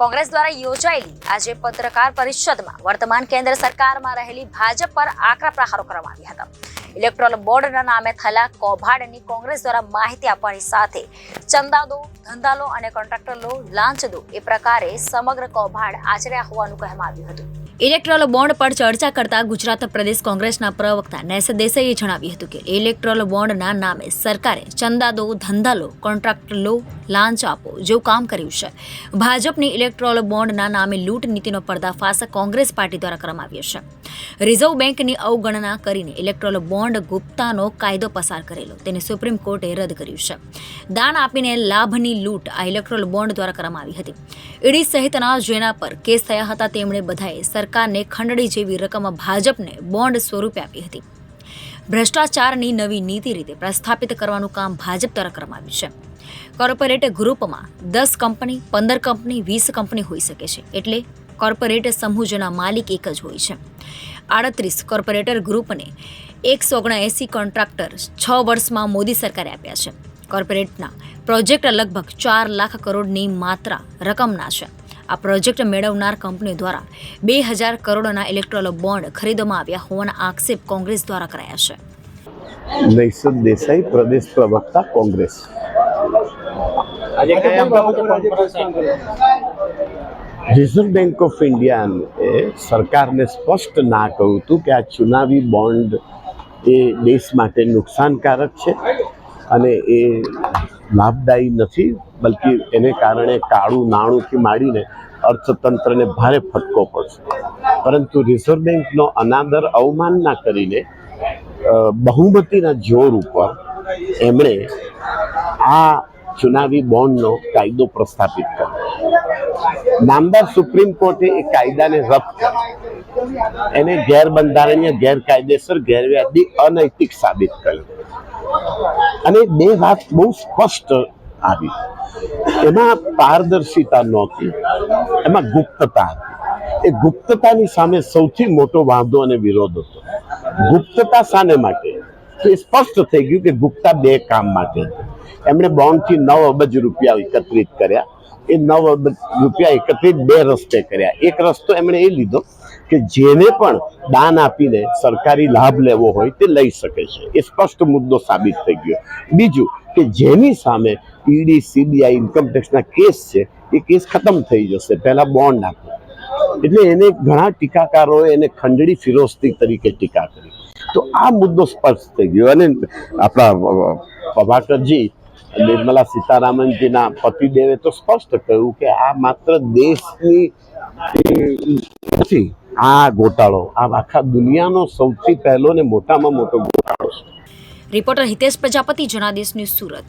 કોંગ્રેસ દ્વારા યોજાયેલી આજે પત્રકાર પરિષદમાં વર્તમાન કેન્દ્ર સરકારમાં રહેલી ભાજપ પર આકરા પ્રહારો કરવામાં આવ્યા હતા. ઇલેક્ટોરલ બોર્ડના નામે થયેલા કૌભાંડની કોંગ્રેસ દ્વારા માહિતી આપવાની સાથે ચંદા દો, ધંધા લો અને કોન્ટ્રાક્ટર લો, લાંચ દો એ પ્રકારે સમગ્ર કૌભાંડ આચર્યા હોવાનું કહેવામાં આવ્યું હતું. ઇલેક્ટોરલ બોન્ડ પર ચર્ચા કરતા ગુજરાત પ્રદેશ કોંગ્રેસના પ્રવક્તા નૈસ દેસાઈએ જણાવ્યું હતું કે ઇલેક્ટોરલ બોન્ડના નામે સરકારે ચંદા દો, ધંધા લો, કોન્ટ્રાક્ટર લો, લાંચ આપો જેવું કામ કર્યું છે. ભાજપની ઇલેક્ટોરલ બોન્ડના નામે લૂંટ નીતિનો પર્દાફાશ કોંગ્રેસ પાર્ટી દ્વારા કરવામાં આવ્યો છે. રિઝર્વ બેંકની અવગણના કરીને ઇલેક્ટોરલ બોન્ડ ગુપ્તાનો કાયદો પસાર કરેલો તેને સુપ્રીમ કોર્ટે રદ કર્યું છે. દાન આપીને લાભની લૂંટ આ ઇલેક્ટોરલ બોન્ડ દ્વારા કરવામાં આવી હતી. ઈડી સહિતના જેના પર કેસ થયા હતા તેમણે બધાએ સરકારને ખંડણી જેવી રકમ ભાજપને બોન્ડ સ્વરૂપે આપી હતી. ભ્રષ્ટાચારની નવી નીતિ રીતે પ્રસ્થાપિત કરવાનું કામ ભાજપ દ્વારા કરવામાં આવ્યું છે. કોર્પોરેટ ગ્રુપમાં 10 કંપની, 15 કંપની, 20 કંપની હોઈ શકે છે. એટલે કોર્પોરેટ સમૂહ જેના માલિક એક જ હોય છે. 38 કોર્પોરેટર ગ્રુપને 179 કોન્ટ્રાક્ટર 6 વર્ષમાં મોદી સરકારે આપ્યા છે. કોર્પોરેટના પ્રોજેક્ટ લગભગ 4 લાખ કરોડની માત્રા રકમના છે. આ પ્રોજેક્ટ મેળવનાર કંપનીઓ દ્વારા 2000 કરોડના ઇલેક્ટોરલ બોન્ડ ખરીદવામાં આવ્યા હોવાના આક્ષેપ કોંગ્રેસ દ્વારા કરાયા છે. નૈસ દેસાઈ, પ્રદેશ પ્રવક્તા, કોંગ્રેસ. રિઝર્વ બેંક ઓફ ઇન્ડિયાએ સરકારને સ્પષ્ટ ના કહ્યું હતું કે આ ચુનાવી બોન્ડ એ દેશ માટે નુકસાનકારક છે અને એ લાભદાયી નથી, બલ્કિ એને કારણે કાળું નાણુંથી માંડીને અર્થતંત્રને ભારે ફટકો પડશે. પરંતુ રિઝર્વ બેંકનો અનાદર અવમાનના કરીને બહુમતીના જોર ઉપર એમણે આ ચુનાવી બોન્ડનો કાયદો પ્રસ્થાપિત કર્યો. નામદાર સુપ્રીમ કોર્ટે એ કાયદાને રદ કર્યો, એને ગેરબંધારણીય, ગેરકાયદેસર, ગેરવ્યાજબી, અનૈતિક સાબિત કર્યું. અને બે વાત બહુ સ્પષ્ટ આવી. એમાં પારદર્શિતા નહોતી, એમાં ગુપ્તતા હતી. એ ગુપ્તતાની સામે સૌથી મોટો વાંધો અને વિરોધ હતો. ગુપ્તતા શાને માટે? તો એ સ્પષ્ટ થઈ ગયું કે ગુપ્તા બે કામ માટે હતી. એમણે બોન્ડથી 9 અબજ રૂપિયા એકત્રિત કર્યા. એ 9 અબજ રૂપિયા એકત્રિત બે રસ્તે કર્યા. એક રસ્તો એમણે એ લીધો કે જેને પણ દાન આપીને સરકારી લાભ લેવો હોય તે લઈ શકે છે. એ સ્પષ્ટ મુદ્દો સાબિત થઈ ગયો. બીજું કે જેની સામે ઈડી, સીબીઆઈ, ઇન્કમટેક્સના કેસ છે એ કેસ ખતમ થઈ જશે, પહેલા બોન્ડ આપો. એટલે એને ઘણા ટીકાકારોએ એને ખંડણી ફિરોસ્તી તરીકે ટીકા કરી. તો આ મુદ્દો સ્પષ્ટ થઈ ગયો. અને આપણા પ્રભાકરજી, નિર્મલા સીતારામનજીના પતિદેવે તો સ્પષ્ટ કહ્યું કે આ માત્ર દેશની નથી, આ ગોટાળો આ આખા દુનિયાનો સૌથી પહેલો ને મોટામાં મોટો ગોટાળો છે. Reporter Hitesh Prajapati, Janadesh news, Surat.